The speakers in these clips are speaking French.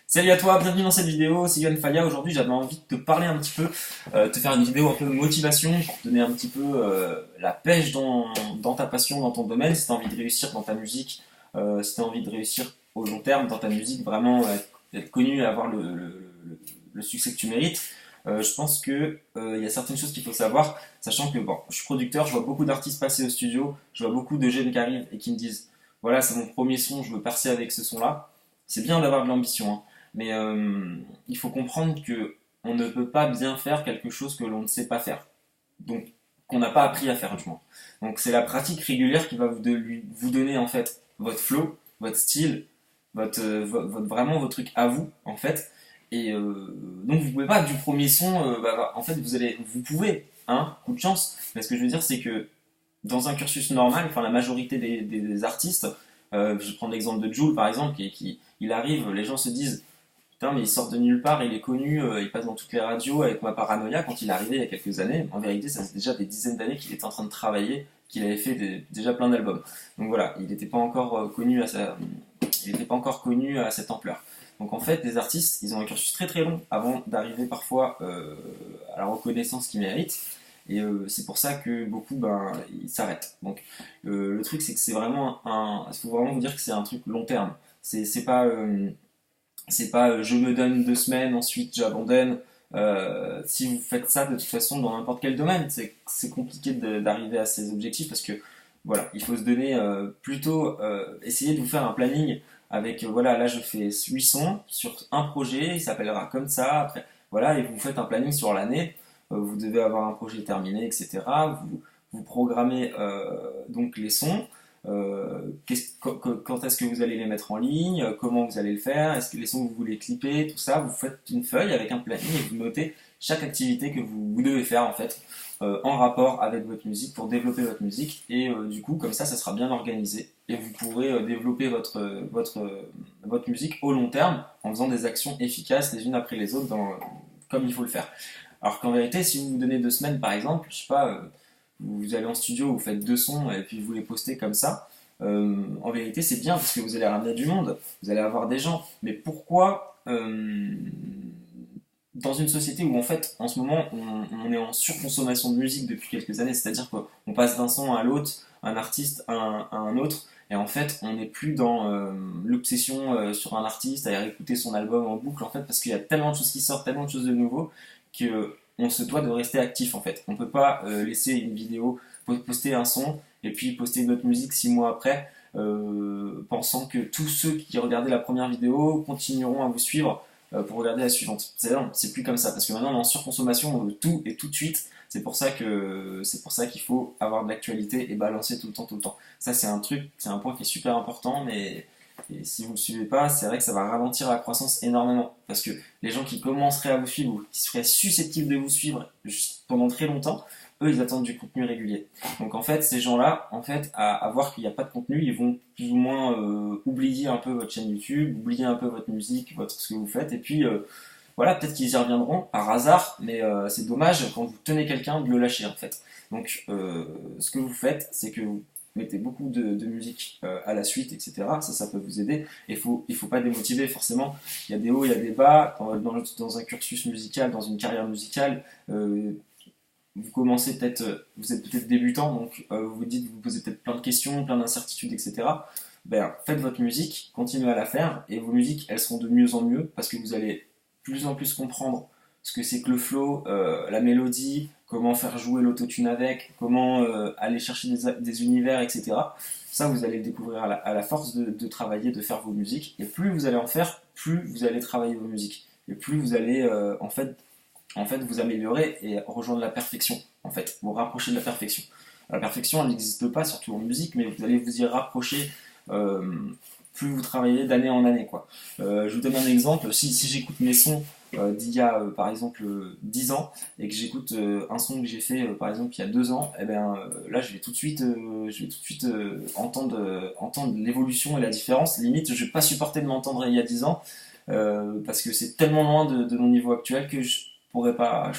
Salut à toi, bienvenue dans cette vidéo, c'est Yohan Faya. Aujourd'hui j'avais envie de te parler un petit peu, te faire une vidéo un peu de motivation pour te donner un petit peu la pêche dans ta passion, dans ton domaine, si tu as envie de réussir dans ta musique, si tu as envie de réussir au long terme dans ta musique, vraiment être connu et avoir le succès que tu mérites. Je pense que il y a certaines choses qu'il faut savoir, sachant que bon, je suis producteur, je vois beaucoup d'artistes passer au studio, je vois beaucoup de jeunes qui arrivent et qui me disent voilà c'est mon premier son, je veux percer avec ce son-là. C'est bien d'avoir de l'ambition, hein. Mais il faut comprendre que on ne peut pas bien faire quelque chose que l'on ne sait pas faire. Donc, qu'on n'a pas appris à faire du moins. Donc, c'est la pratique régulière qui va vous donner en fait votre flow, votre style, vraiment votre truc à vous en fait. Et donc, vous pouvez pas du premier son, en fait, vous pouvez, hein, coup de chance. Mais ce que je veux dire, c'est que dans un cursus normal, enfin la majorité des artistes, je prends l'exemple de Jul par exemple, il arrive, les gens se disent putain, mais il sort de nulle part, il est connu, il passe dans toutes les radios avec ma paranoïa quand il est arrivé il y a quelques années. En vérité, ça faisait déjà des dizaines d'années qu'il était en train de travailler, qu'il avait fait déjà plein d'albums. Donc voilà, il n'était pas encore il n'était pas encore connu à cette ampleur. Donc en fait, les artistes, ils ont un cursus très très long avant d'arriver parfois à la reconnaissance qu'ils méritent. Et c'est pour ça que beaucoup, ils s'arrêtent. Donc le truc, c'est que c'est vraiment il faut vraiment vous dire que c'est un truc long terme. C'est pas je me donne 2 semaines, ensuite j'abandonne. Si vous faites ça de toute façon dans n'importe quel domaine, c'est compliqué d'arriver à ces objectifs parce que voilà, il faut se donner plutôt essayer de vous faire un planning avec voilà, là je fais 8 sons sur un projet, il s'appellera comme ça, après voilà, et vous faites un planning sur l'année, vous devez avoir un projet terminé, etc. Vous programmez donc les sons, quand est-ce que vous allez les mettre en ligne, comment vous allez le faire, est-ce que les sons que vous voulez clipper, tout ça, vous faites une feuille avec un planning et vous notez chaque activité que vous devez faire en fait en rapport avec votre musique pour développer votre musique et du coup comme ça sera bien organisé et vous pourrez développer votre musique au long terme en faisant des actions efficaces les unes après les autres comme il faut le faire. Alors qu'en vérité si vous vous donnez 2 semaines par exemple, je sais pas, vous allez en studio, vous faites 2 sons et puis vous les postez comme ça. En vérité, c'est bien parce que vous allez ramener du monde, vous allez avoir des gens. Mais pourquoi, dans une société où en fait, en ce moment, on est en surconsommation de musique depuis quelques années, c'est-à-dire qu'on passe d'un son à l'autre, un artiste à un autre, et en fait, on n'est plus dans l'obsession sur un artiste, à écouter son album en boucle, en fait, parce qu'il y a tellement de choses qui sortent, tellement de choses de nouveau, que on se doit de rester actif en fait. On peut pas laisser une vidéo, poster un son et puis poster une autre musique 6 mois après, pensant que tous ceux qui regardaient la première vidéo continueront à vous suivre pour regarder la suivante. C'est plus comme ça parce que maintenant on est en surconsommation de tout et tout de suite. C'est pour ça qu'il faut avoir de l'actualité et balancer tout le temps, tout le temps. Ça c'est un point qui est super important, mais et si vous ne le suivez pas, c'est vrai que ça va ralentir la croissance énormément. Parce que les gens qui commenceraient à vous suivre ou qui seraient susceptibles de vous suivre pendant très longtemps, eux, ils attendent du contenu régulier. Donc en fait, ces gens-là, en fait, à voir qu'il n'y a pas de contenu, ils vont plus ou moins oublier un peu votre chaîne YouTube, oublier un peu votre musique, ce que vous faites, et puis voilà, peut-être qu'ils y reviendront par hasard, mais c'est dommage quand vous tenez quelqu'un de le lâcher en fait. Donc ce que vous faites, c'est que vous mettez beaucoup de musique à la suite, etc. Ça peut vous aider. Il faut pas démotiver, forcément. Il y a des hauts, il y a des bas. Dans un cursus musical, dans une carrière musicale, vous commencez peut-être, vous êtes peut-être débutant, donc vous vous dites, vous vous posez peut-être plein de questions, plein d'incertitudes, etc. Ben, faites votre musique, continuez à la faire, et vos musiques, elles seront de mieux en mieux, parce que vous allez plus en plus comprendre ce que c'est que le flow, la mélodie, comment faire jouer l'autotune avec, comment aller chercher des univers, etc. Ça, vous allez le découvrir à la force de travailler, de faire vos musiques. Et plus vous allez en faire, plus vous allez travailler vos musiques. Et plus vous allez en fait vous améliorer et rejoindre la perfection. En fait, vous rapprocher de la perfection. La perfection, elle n'existe pas, surtout en musique, mais vous allez vous y rapprocher euh, plus vous travaillez d'année en année, quoi. Je vous donne un exemple. Si j'écoute mes sons d'il y a par exemple 10 ans et que j'écoute un son que j'ai fait par exemple il y a 2 ans, et ben là je vais tout de suite entendre l'évolution et la différence. Limite, je vais pas supporter de m'entendre il y a 10 ans parce que c'est tellement loin de mon niveau actuel que je pourrais pas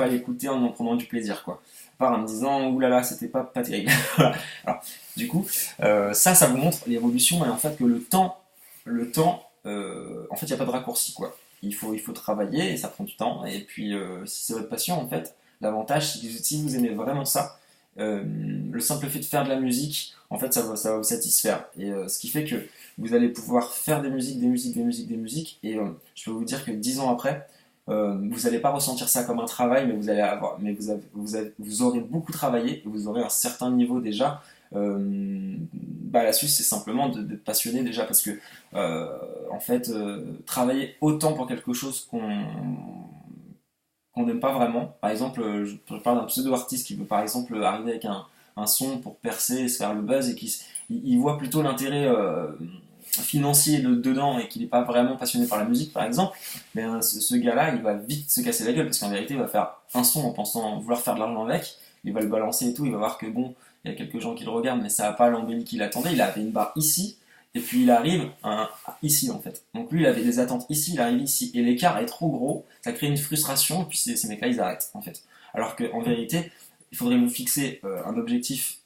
l'écouter en prenant du plaisir, quoi. À part en me disant oulala, c'était pas terrible. Voilà. Alors, du coup, ça vous montre l'évolution et en fait que le temps en fait, il n'y a pas de raccourci, quoi. Il faut travailler et ça prend du temps. Et puis, si c'est votre passion, en fait, l'avantage, c'est que si vous aimez vraiment ça, le simple fait de faire de la musique, en fait, ça va vous satisfaire. Et ce qui fait que vous allez pouvoir faire des musiques, des musiques, des musiques, des musiques. Et je peux vous dire que 10 ans après, vous n'allez pas ressentir ça comme un travail, mais vous aurez beaucoup travaillé et vous aurez un certain niveau déjà. L'astuce, c'est simplement d'être passionné déjà parce que, en fait, travailler autant pour quelque chose qu'on n'aime pas vraiment. Par exemple, je parle d'un pseudo-artiste qui veut par exemple arriver avec un son pour percer, se faire le buzz et il voit plutôt l'intérêt financier dedans et qu'il n'est pas vraiment passionné par la musique par exemple, mais ce gars-là il va vite se casser la gueule parce qu'en vérité il va faire un son en pensant vouloir faire de l'argent avec, il va le balancer et tout, il va voir que bon, il y a quelques gens qui le regardent mais ça n'a pas l'embellie qu'il attendait, il avait une barre ici et puis il arrive ici en fait. Donc lui il avait des attentes ici, il arrive ici et l'écart est trop gros, ça crée une frustration et puis ces mecs-là ils arrêtent en fait. Alors qu'en vérité il faudrait vous fixer un objectif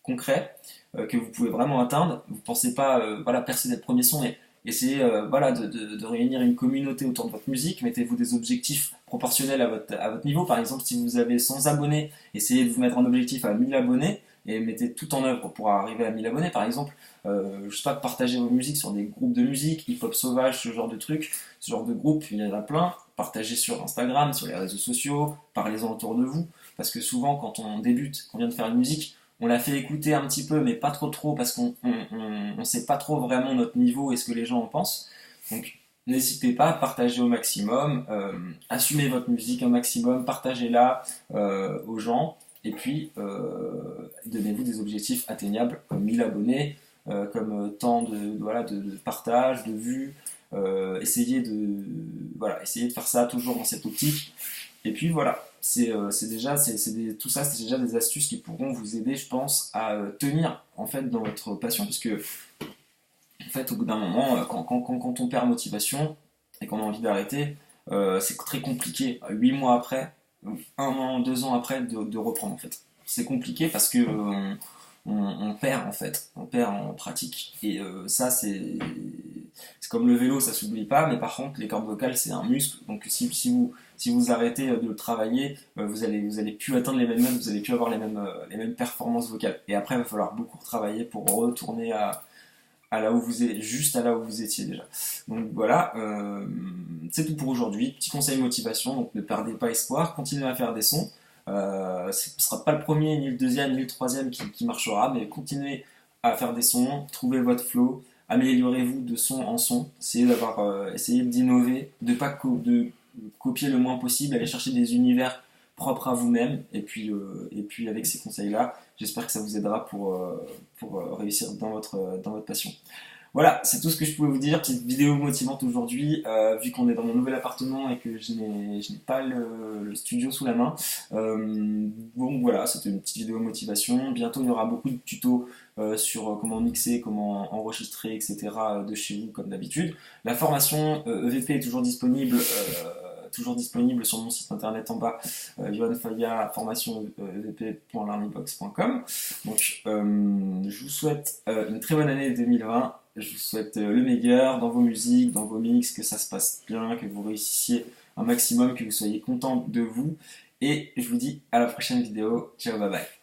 concret que vous pouvez vraiment atteindre. Vous ne pensez pas percer des premiers sons, mais essayez de réunir une communauté autour de votre musique. Mettez-vous des objectifs proportionnels à votre niveau. Par exemple, si vous avez 100 abonnés, essayez de vous mettre un objectif à 1000 abonnés et mettez tout en œuvre pour arriver à 1000 abonnés. Par exemple, je sais pas, partager vos musiques sur des groupes de musique, hip-hop sauvage, ce genre de trucs, ce genre de groupe, il y en a plein. Partagez sur Instagram, sur les réseaux sociaux, parlez-en autour de vous. Parce que souvent, quand on débute, qu'on vient de faire une musique, on l'a fait écouter un petit peu, mais pas trop, parce qu'on ne sait pas trop vraiment notre niveau et ce que les gens en pensent. Donc, n'hésitez pas à partager au maximum, assumez votre musique un maximum, partagez-la aux gens, et puis donnez-vous des objectifs atteignables, comme 1000 abonnés, comme temps de partage, de vues. Essayez de faire ça toujours dans cette optique. Et puis voilà, tout ça, c'est déjà des astuces qui pourront vous aider, je pense, à tenir en fait dans votre passion, parce que en fait, au bout d'un moment, quand on perd motivation et qu'on a envie d'arrêter, c'est très compliqué. 8 mois après, 1 an, 2 ans après, de reprendre en fait. C'est compliqué parce que on perd en fait, on perd en pratique. Et ça, c'est comme le vélo, ça s'oublie pas, mais par contre, les cordes vocales, c'est un muscle. Donc si vous arrêtez de le travailler, vous allez plus atteindre les mêmes notes, vous allez plus avoir les mêmes performances vocales. Et après, il va falloir beaucoup travailler pour retourner à là où vous êtes, juste à là où vous étiez déjà. Donc voilà, c'est tout pour aujourd'hui. Petit conseil motivation, donc ne perdez pas espoir, continuez à faire des sons. Ce ne sera pas le premier, ni le deuxième, ni le troisième qui marchera, mais continuez à faire des sons, trouvez votre flow, améliorez-vous de son en son, essayez d'innover, de copier le moins possible, aller chercher des univers propres à vous-même, et puis avec ces conseils-là, j'espère que ça vous aidera pour réussir dans votre passion. Voilà, c'est tout ce que je pouvais vous dire. Petite vidéo motivante aujourd'hui, vu qu'on est dans mon nouvel appartement et que je n'ai pas le studio sous la main. Bon voilà, c'était une petite vidéo motivation. Bientôt il y aura beaucoup de tutos sur comment mixer, comment enregistrer, etc. De chez vous comme d'habitude. La formation EVP est toujours disponible sur mon site internet en bas, Johan Faya, formation evp.learningbox.com. Donc je vous souhaite une très bonne année 2020. Je vous souhaite le meilleur dans vos musiques, dans vos mix, que ça se passe bien, que vous réussissiez un maximum, que vous soyez content de vous. Et je vous dis à la prochaine vidéo. Ciao, bye bye.